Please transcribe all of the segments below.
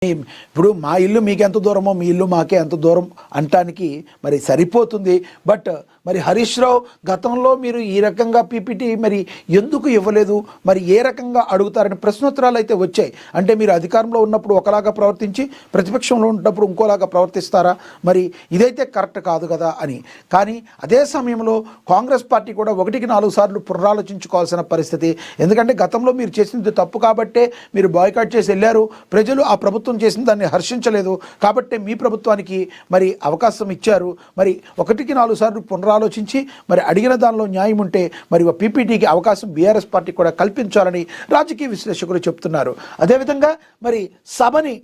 ఇప్పుడు మా ఇల్లు మీకెంత దూరమో మీ ఇల్లు మాకే ఎంత దూరం అంటానికి మరి సరిపోతుంది. బట్ మరి హరీష్ రావు గతంలో మీరు ఈ రకంగా పీపీటీ మరి ఎందుకు ఇవ్వలేదు, మరి ఏ రకంగా అడుగుతారని ప్రశ్నోత్తరాలు అయితే వచ్చాయి. అంటే మీరు అధికారంలో ఉన్నప్పుడు ఒకలాగా ప్రవర్తించి ప్రతిపక్షంలో ఉన్నప్పుడు ఇంకోలాగా ప్రవర్తిస్తారా, మరి ఇదైతే కరెక్ట్ కాదు కదా అని. కానీ అదే సమయంలో కాంగ్రెస్ పార్టీ కూడా 1-4 సార్లు పునరాలోచించుకోవాల్సిన పరిస్థితి. ఎందుకంటే గతంలో మీరు చేసింది తప్పు కాబట్టే మీరు బాయ్కాట్ చేసి వెళ్ళారు. ప్రజలు ఆ ప్రభుత్వం చేసిన దాన్ని హర్షించలేదు కాబట్టి మీ ప్రభుత్వానికి మరి అవకాశం ఇచ్చారు. మరి 1-4 సార్లు పునరాలోచించి మరి అడిగిన దానిలో న్యాయం ఉంటే మరి పీపీటీకి అవకాశం బీఆర్ఎస్ పార్టీ కూడా కల్పించాలని రాజకీయ విశ్లేషకులు చెప్తున్నారు. అదేవిధంగా మరి సభని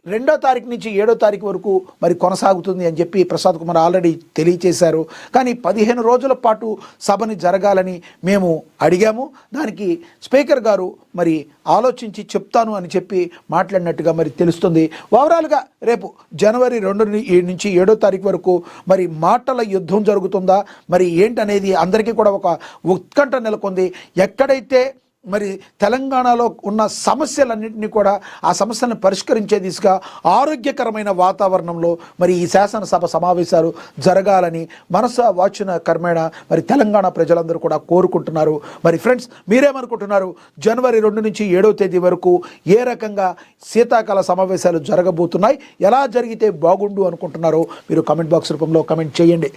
2వ తారీఖు నుంచి 7వ తారీఖు వరకు మరి కొనసాగుతుంది అని చెప్పి ప్రసాద్ కుమార్ ఆల్రెడీ తెలియచేశారు. కానీ 15 రోజుల పాటు సభని జరగాలని మేము అడిగాము. దానికి స్పీకర్ గారు మరి ఆలోచించి చెప్తాను అని చెప్పి మాట్లాడినట్టుగా మరి తెలుస్తుంది. ఓవరాల్గా రేపు జనవరి 2 నుంచి 7వ తారీఖు వరకు మరి మాటల యుద్ధం జరుగుతుందా, మరి ఏంటనేది అందరికీ కూడా ఒక ఉత్కంఠ నెలకొంది. ఎక్కడైతే మరి తెలంగాణలో ఉన్న సమస్యలన్నింటినీ కూడా ఆ సమస్యలను పరిష్కరించే దిశగా ఆరోగ్యకరమైన వాతావరణంలో మరి ఈ శాసనసభ సమావేశాలు జరగాలని మనస వాచిన కర్మేణ మరి తెలంగాణ ప్రజలందరూ కూడా కోరుకుంటున్నారు. మరి ఫ్రెండ్స్, మీరేమనుకుంటున్నారు? జనవరి 2 నుంచి 7వ తేదీ వరకు ఏ రకంగా శీతాకాల సమావేశాలు జరగబోతున్నాయి, ఎలా జరిగితే బాగుండు అనుకుంటున్నారో మీరు కామెంట్ బాక్స్ రూపంలో కామెంట్ చేయండి.